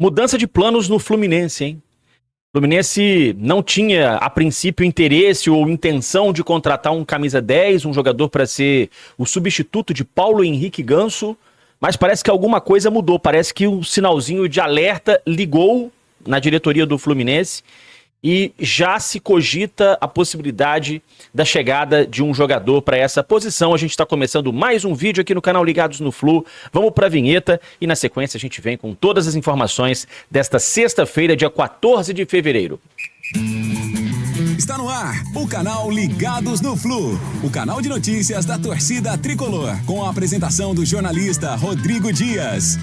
Mudança de planos no Fluminense, hein? O Fluminense não tinha, a princípio, interesse ou intenção de contratar um camisa 10, um jogador para ser o substituto de Paulo Henrique Ganso, mas parece que alguma coisa mudou. Parece que o sinalzinho de alerta ligou na diretoria do Fluminense e já se cogita a possibilidade da chegada de um jogador para essa posição. A gente está começando mais um vídeo aqui no canal Ligados no Flu. Vamos para a vinheta e na sequência a gente vem com todas as informações desta sexta-feira, dia 14 de fevereiro. Está no ar o canal Ligados no Flu, o canal de notícias da torcida tricolor, com a apresentação do jornalista Rodrigo Dias.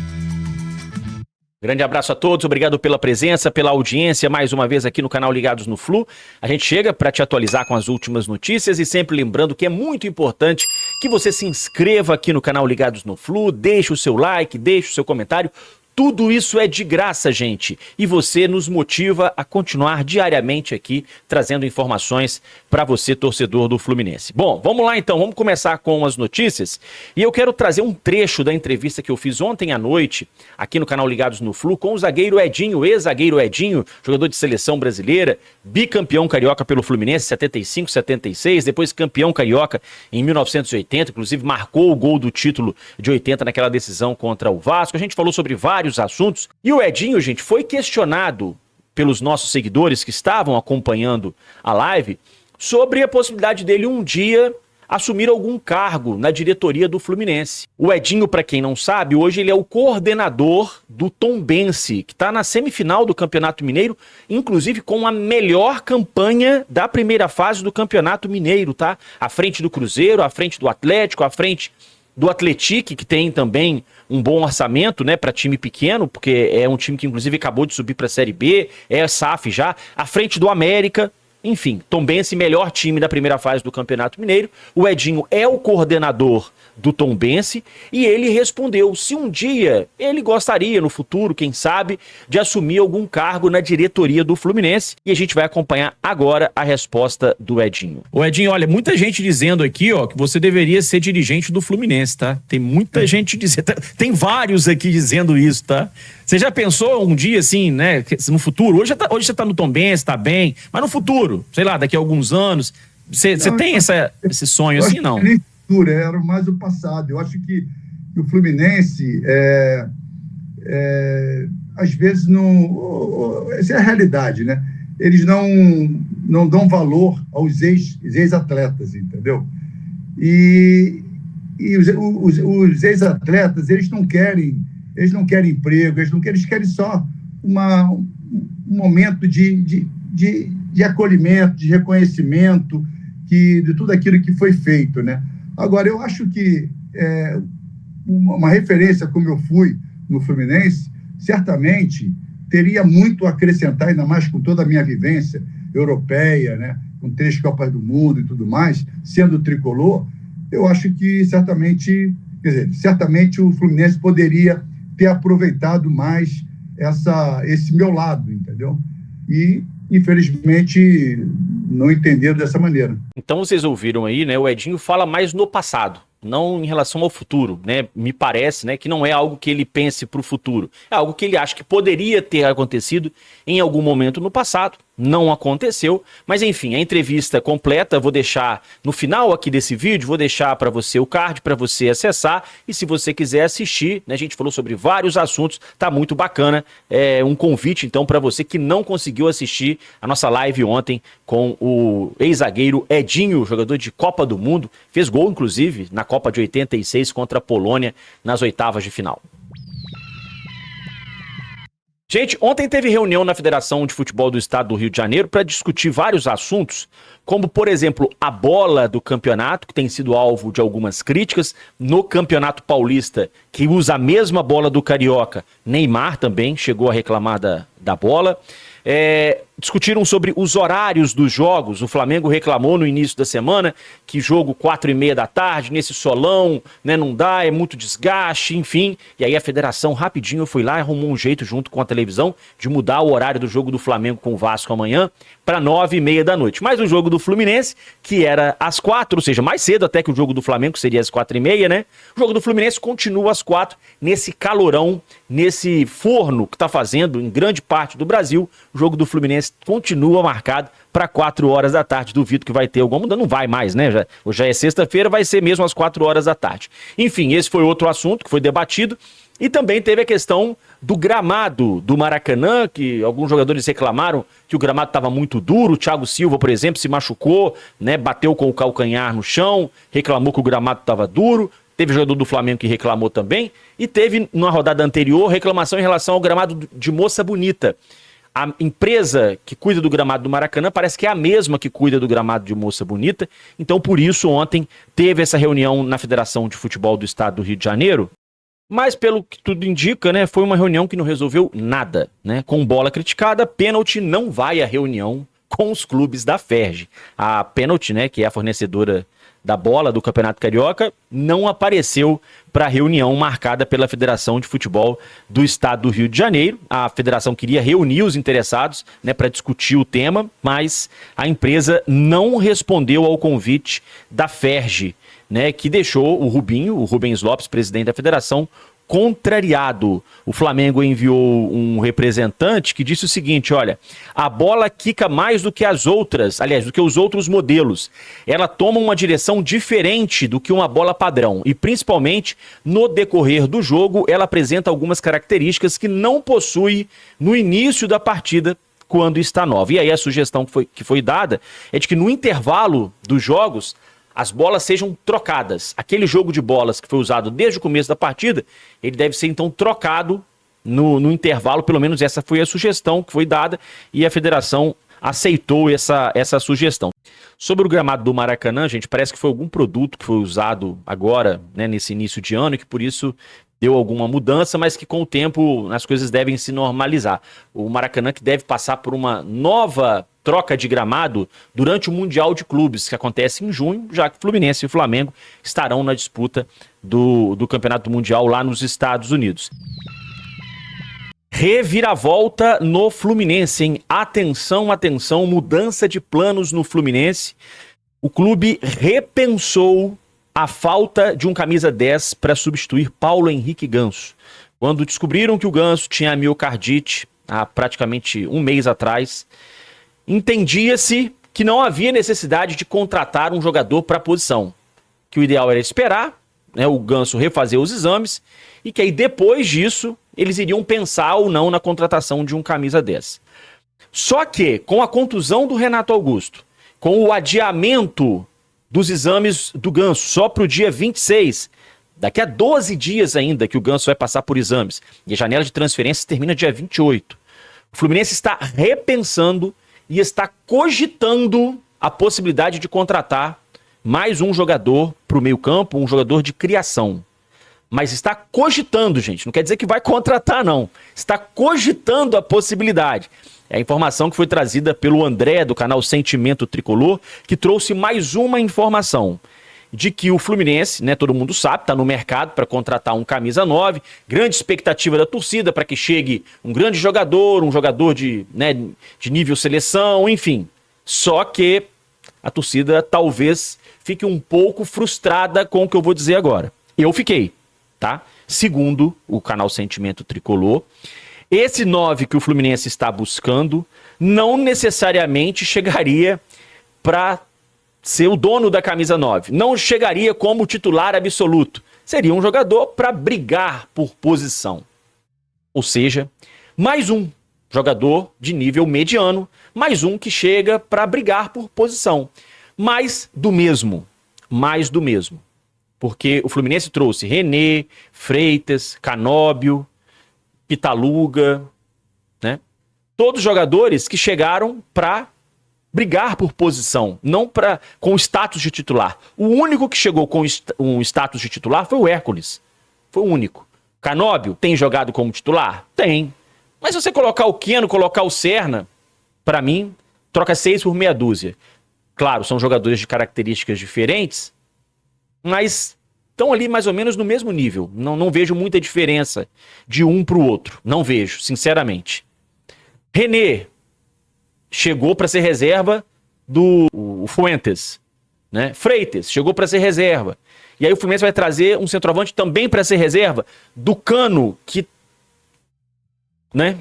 Grande abraço a todos, obrigado pela presença, pela audiência, mais uma vez aqui no canal Ligados no Flu. A gente chega para te atualizar com as últimas notícias e sempre lembrando que é muito importante que você se inscreva aqui no canal Ligados no Flu, deixe o seu like, deixe o seu comentário. Tudo isso é de graça, gente, e você nos motiva a continuar diariamente aqui, trazendo informações para você, torcedor do Fluminense. Bom, vamos lá então, vamos começar com as notícias, e eu quero trazer um trecho da entrevista que eu fiz ontem à noite, aqui no canal Ligados no Flu, com o zagueiro Edinho, ex-zagueiro Edinho, jogador de seleção brasileira, bicampeão carioca pelo Fluminense, 75, 76, depois campeão carioca em 1980, inclusive marcou o gol do título de 80 naquela decisão contra o Vasco. A gente falou sobre vários assuntos. E o Edinho, gente, foi questionado pelos nossos seguidores que estavam acompanhando a live sobre a possibilidade dele um dia assumir algum cargo na diretoria do Fluminense. O Edinho, para quem não sabe, hoje ele é o coordenador do Tombense, que está na semifinal do Campeonato Mineiro, inclusive com a melhor campanha da primeira fase do Campeonato Mineiro, tá? À frente do Cruzeiro, à frente do Atlético, à frente do Atlético, que tem também um bom orçamento, né, para time pequeno, porque é um time que inclusive acabou de subir para a Série B, é SAF já, à frente do América. Enfim, Tombense, melhor time da primeira fase do Campeonato Mineiro. O Edinho é o coordenador do Tombense e ele respondeu se um dia ele gostaria, no futuro, quem sabe, de assumir algum cargo na diretoria do Fluminense. E a gente vai acompanhar agora a resposta do Edinho. Ô Edinho, olha, muita gente dizendo aqui, ó, que você deveria ser dirigente do Fluminense, tá? Tem muita gente dizendo, tem vários aqui dizendo isso, tá? Você já pensou um dia assim, né, no futuro? Hoje você tá no Tombense, tá bem, mas no futuro, sei lá, daqui a alguns anos, você tem esse sonho assim, não? Era mais o passado. Eu acho que o Fluminense, às vezes, não. Essa é a realidade, né? Eles não dão valor aos ex-atletas, entendeu? E os ex-atletas, eles não querem emprego, eles querem só um momento de acolhimento, de reconhecimento de tudo aquilo que foi feito, né? Agora, eu acho que uma referência como eu fui no Fluminense, certamente teria muito a acrescentar, ainda mais com toda a minha vivência europeia, né, com 3 Copas do Mundo e tudo mais, sendo tricolor. Eu acho que certamente o Fluminense poderia ter aproveitado mais esse meu lado, entendeu? E, infelizmente, não entenderam dessa maneira. Então vocês ouviram aí, né? O Edinho fala mais no passado, não em relação ao futuro, né? Me parece, né, que não é algo que ele pense para o futuro. É algo que ele acha que poderia ter acontecido em algum momento no passado. Não aconteceu, mas enfim, a entrevista completa eu vou deixar no final aqui desse vídeo, vou deixar para você o card para você acessar e se você quiser assistir, né, a gente falou sobre vários assuntos, tá muito bacana, um convite então para você que não conseguiu assistir a nossa live ontem com o ex-zagueiro Edinho, jogador de Copa do Mundo, fez gol inclusive na Copa de 86 contra a Polônia nas oitavas de final. Gente, ontem teve reunião na Federação de Futebol do Estado do Rio de Janeiro para discutir vários assuntos, como, por exemplo, a bola do campeonato, que tem sido alvo de algumas críticas. No Campeonato Paulista, que usa a mesma bola do Carioca, Neymar também chegou a reclamar da bola. discutiram sobre os horários dos jogos. O Flamengo reclamou no início da semana que jogo 4h30 da tarde, nesse solão, né, não dá, é muito desgaste, enfim. E aí a federação rapidinho foi lá e arrumou um jeito junto com a televisão de mudar o horário do jogo do Flamengo com o Vasco amanhã para 9h30 da noite. Mas o jogo do Fluminense, que era às 4, ou seja, mais cedo até que o jogo do Flamengo, que seria às 4h30, né? O jogo do Fluminense continua às 4, nesse calorão, nesse forno que tá fazendo em grande parte do Brasil. O jogo do Fluminense continua marcado para 4 horas da tarde. Duvido que vai ter alguma mudança. Não vai mais, né? Hoje já é sexta-feira, vai ser mesmo às 4 horas da tarde. Enfim, esse foi outro assunto que foi debatido. E também teve a questão do gramado do Maracanã, que alguns jogadores reclamaram que o gramado estava muito duro. O Thiago Silva, por exemplo, se machucou, né? Bateu com o calcanhar no chão, reclamou que o gramado estava duro. Teve jogador do Flamengo que reclamou também. E teve, na rodada anterior, reclamação em relação ao gramado de Moça Bonita. A empresa que cuida do gramado do Maracanã parece que é a mesma que cuida do gramado de Moça Bonita. Então, por isso, ontem teve essa reunião na Federação de Futebol do Estado do Rio de Janeiro. Mas, pelo que tudo indica, né, foi uma reunião que não resolveu nada, né? Com bola criticada, pênalti não vai à reunião com os clubes da Ferj. A Pênalti, né, que é a fornecedora da bola do Campeonato Carioca, não apareceu para a reunião marcada pela Federação de Futebol do Estado do Rio de Janeiro. A federação queria reunir os interessados, né, para discutir o tema, mas a empresa não respondeu ao convite da Ferj, né, que deixou o Rubens Lopes, presidente da federação, contrariado. O Flamengo enviou um representante que disse o seguinte: olha, a bola quica mais do que as outras, aliás, do que os outros modelos. Ela toma uma direção diferente do que uma bola padrão e, principalmente, no decorrer do jogo, ela apresenta algumas características que não possui no início da partida, quando está nova. E aí a sugestão que foi dada é de que no intervalo dos jogos as bolas sejam trocadas. Aquele jogo de bolas que foi usado desde o começo da partida, ele deve ser então trocado no intervalo, pelo menos essa foi a sugestão que foi dada e a federação aceitou essa sugestão. Sobre o gramado do Maracanã, gente, parece que foi algum produto que foi usado agora, né, nesse início de ano e que por isso deu alguma mudança, mas que com o tempo as coisas devem se normalizar. O Maracanã que deve passar por uma nova troca de gramado durante o Mundial de Clubes, que acontece em junho, já que Fluminense e Flamengo estarão na disputa do Campeonato Mundial lá nos Estados Unidos. Reviravolta no Fluminense, hein? Atenção, atenção, mudança de planos no Fluminense. O clube repensou a falta de um camisa 10 para substituir Paulo Henrique Ganso. Quando descobriram que o Ganso tinha miocardite há praticamente um mês atrás, entendia-se que não havia necessidade de contratar um jogador para a posição. Que o ideal era esperar, né, o Ganso refazer os exames e que aí depois disso eles iriam pensar ou não na contratação de um camisa 10. Só que com a contusão do Renato Augusto, com o adiamento dos exames do Ganso só para o dia 26, daqui a 12 dias ainda que o Ganso vai passar por exames, e a janela de transferências termina dia 28. O Fluminense está repensando e está cogitando a possibilidade de contratar mais um jogador para o meio-campo, um jogador de criação. Mas está cogitando, gente. Não quer dizer que vai contratar, não. Está cogitando a possibilidade. É a informação que foi trazida pelo André, do canal Sentimento Tricolor, que trouxe mais uma informação de que o Fluminense, né, todo mundo sabe, está no mercado para contratar um camisa 9, grande expectativa da torcida para que chegue um grande jogador, um jogador de nível seleção, enfim. Só que a torcida talvez fique um pouco frustrada com o que eu vou dizer agora. Eu fiquei, tá? Segundo o canal Sentimento Tricolor, esse 9 que o Fluminense está buscando não necessariamente chegaria para ser o dono da camisa 9. Não chegaria como titular absoluto. Seria um jogador para brigar por posição. Ou seja, mais um jogador de nível mediano, mais um que chega para brigar por posição. Mais do mesmo. Mais do mesmo. Porque o Fluminense trouxe René, Freitas, Canóbio, Pitaluga, né? Todos jogadores que chegaram para brigar por posição, não com status de titular. O único que chegou com um status de titular foi o Hércules. Foi o único. Canóbio tem jogado como titular? Tem. Mas se você colocar o Keno, colocar o Serna, Pra mim, troca 6 por meia dúzia. Claro, são jogadores de características diferentes, mas estão ali mais ou menos no mesmo nível. Não vejo muita diferença de um pro outro. Não vejo, sinceramente. René chegou para ser reserva do Fuentes, né? Freitas chegou para ser reserva. E aí o Fluminense vai trazer um centroavante também para ser reserva do Cano, que, né?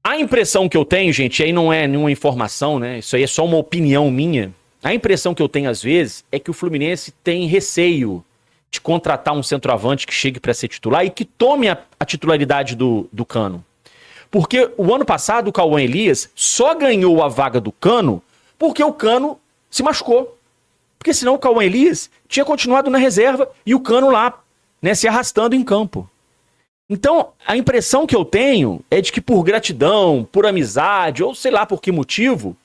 A impressão que eu tenho, gente, aí não é nenhuma informação, né? Isso aí é só uma opinião minha. A impressão que eu tenho às vezes é que o Fluminense tem receio de contratar um centroavante que chegue para ser titular e que tome a titularidade do Cano. Porque o ano passado o Cauã Elias só ganhou a vaga do Cano porque o Cano se machucou. Porque senão o Cauã Elias tinha continuado na reserva e o Cano lá, né, se arrastando em campo. Então, a impressão que eu tenho é de que por gratidão, por amizade, ou sei lá por que motivo,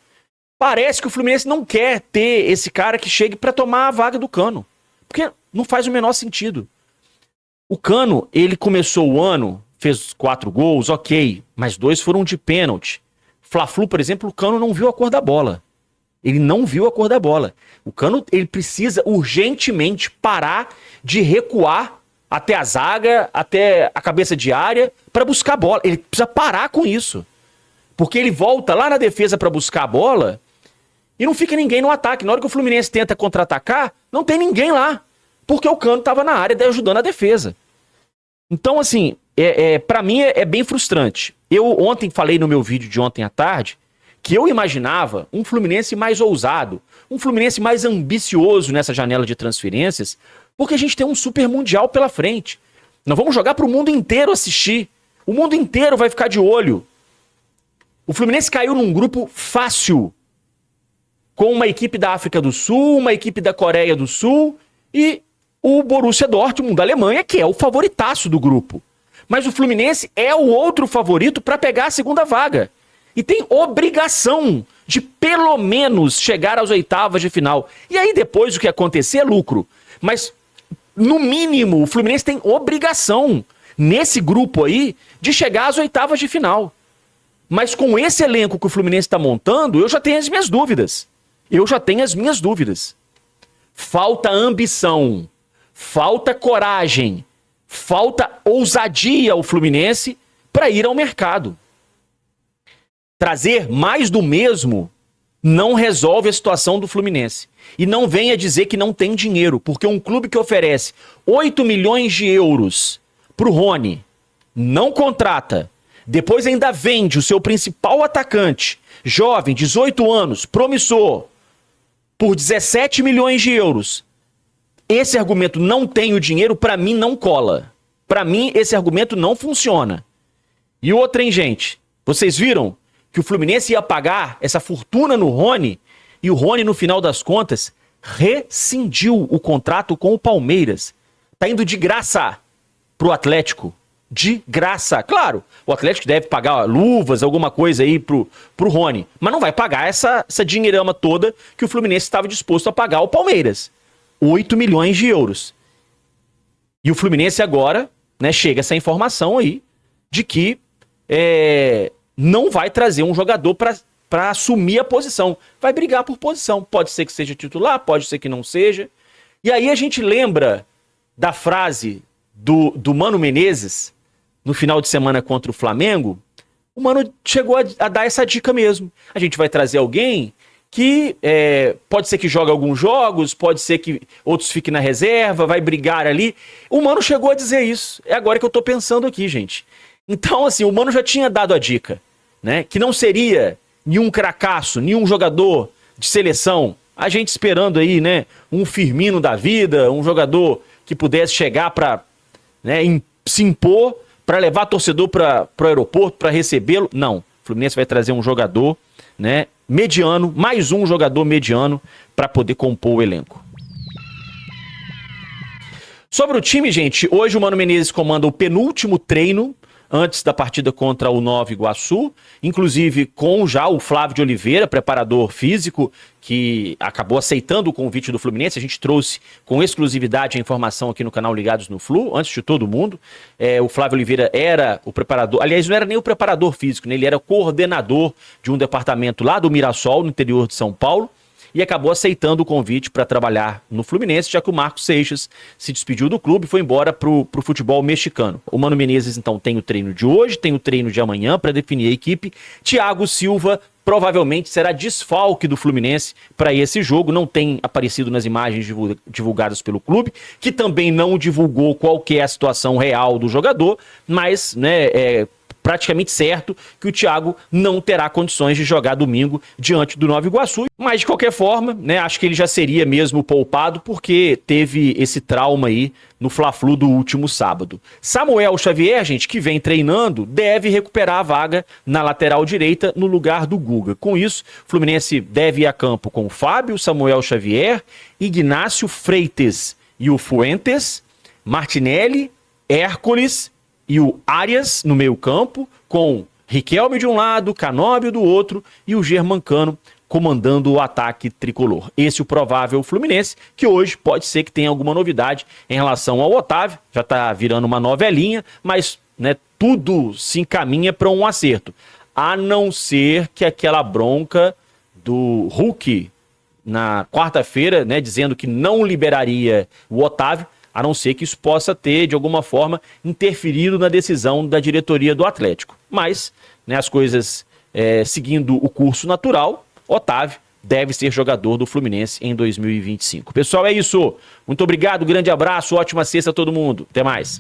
parece que o Fluminense não quer ter esse cara que chegue para tomar a vaga do Cano. Porque não faz o menor sentido. O Cano, ele começou o ano, fez 4 gols, ok, mas 2 foram de pênalti. Fla-Flu, por exemplo, o Cano não viu a cor da bola. Ele não viu a cor da bola. O Cano, ele precisa urgentemente parar de recuar até a zaga, até a cabeça de área, para buscar a bola. Ele precisa parar com isso. Porque ele volta lá na defesa para buscar a bola e não fica ninguém no ataque. Na hora que o Fluminense tenta contra-atacar, não tem ninguém lá. Porque o Cano estava na área ajudando a defesa. Então, assim, para mim é bem frustrante. Eu ontem falei no meu vídeo de ontem à tarde que eu imaginava um Fluminense mais ousado, um Fluminense mais ambicioso nessa janela de transferências, porque a gente tem um super mundial pela frente. Nós vamos jogar para o mundo inteiro assistir. O mundo inteiro vai ficar de olho. O Fluminense caiu num grupo fácil, com uma equipe da África do Sul, uma equipe da Coreia do Sul e o Borussia Dortmund da Alemanha, que é o favoritaço do grupo. Mas o Fluminense é o outro favorito para pegar a segunda vaga. E tem obrigação de pelo menos chegar às oitavas de final. E aí depois o que acontecer é lucro. Mas, no mínimo, o Fluminense tem obrigação, nesse grupo aí, de chegar às oitavas de final. Mas com esse elenco que o Fluminense está montando, eu já tenho as minhas dúvidas. Falta ambição, falta coragem, falta ousadia ao Fluminense para ir ao mercado. Trazer mais do mesmo não resolve a situação do Fluminense. E não venha dizer que não tem dinheiro, porque um clube que oferece 8 milhões de euros pro Rony, não contrata, depois ainda vende o seu principal atacante, jovem, 18 anos, promissor, por 17 milhões de euros. Esse argumento não tem o dinheiro, pra mim não cola. Pra mim esse argumento não funciona. E outra, hein, gente? Vocês viram que o Fluminense ia pagar essa fortuna no Rony e o Rony, no final das contas, rescindiu o contrato com o Palmeiras. Tá indo de graça pro Atlético. De graça. Claro, o Atlético deve pagar luvas, alguma coisa aí pro Rony, mas não vai pagar essa dinheirama toda que o Fluminense estava disposto a pagar ao Palmeiras. 8 milhões de euros. E o Fluminense agora, né, chega essa informação aí de que não vai trazer um jogador para assumir a posição. Vai brigar por posição. Pode ser que seja titular, pode ser que não seja. E aí a gente lembra da frase do Mano Menezes no final de semana contra o Flamengo. O Mano chegou a dar essa dica mesmo. A gente vai trazer alguém que pode ser que jogue alguns jogos, pode ser que outros fiquem na reserva, vai brigar ali. O Mano chegou a dizer isso. É agora que eu tô pensando aqui, gente. Então, assim, o Mano já tinha dado a dica, né? Que não seria nenhum cracaço, nenhum jogador de seleção. A gente esperando aí, né? Um Firmino da vida, um jogador que pudesse chegar para, né, se impor, para levar torcedor para o aeroporto, para recebê-lo. Não. O Fluminense vai trazer um jogador, né, mediano, mais um jogador mediano para poder compor o elenco. Sobre o time, gente, hoje o Mano Menezes comanda o penúltimo treino antes da partida contra o Nova Iguaçu, inclusive com já o Flávio de Oliveira, preparador físico, que acabou aceitando o convite do Fluminense. A gente trouxe com exclusividade a informação aqui no canal Ligados no Flu, antes de todo mundo. O Flávio Oliveira era o preparador, aliás, não era nem o preparador físico, né? Ele era coordenador de um departamento lá do Mirassol, no interior de São Paulo, e acabou aceitando o convite para trabalhar no Fluminense, já que o Marcos Seixas se despediu do clube e foi embora pro futebol mexicano. O Mano Menezes, então, tem o treino de hoje, tem o treino de amanhã para definir a equipe. Thiago Silva provavelmente será desfalque do Fluminense para esse jogo, não tem aparecido nas imagens divulgadas pelo clube, que também não divulgou qual que é a situação real do jogador, mas, né, praticamente certo que o Thiago não terá condições de jogar domingo diante do Nova Iguaçu. Mas, de qualquer forma, né, acho que ele já seria mesmo poupado porque teve esse trauma aí no Fla-Flu do último sábado. Samuel Xavier, gente, que vem treinando, deve recuperar a vaga na lateral direita no lugar do Guga. Com isso, o Fluminense deve ir a campo com o Fábio, Samuel Xavier, Ignácio Freitas e o Fuentes, Martinelli, Hércules e o Arias no meio campo, com Riquelme de um lado, Canóbio do outro e o Germancano comandando o ataque tricolor. Esse é o provável Fluminense, que hoje pode ser que tenha alguma novidade em relação ao Otávio, já está virando uma novelinha, mas, né, tudo se encaminha para um acerto, a não ser que aquela bronca do Hulk na quarta-feira, né, dizendo que não liberaria o Otávio, a não ser que isso possa ter, de alguma forma, interferido na decisão da diretoria do Atlético. Mas, né, as coisas seguindo o curso natural, Otávio deve ser jogador do Fluminense em 2025. Pessoal, é isso. Muito obrigado, grande abraço, ótima sexta a todo mundo. Até mais.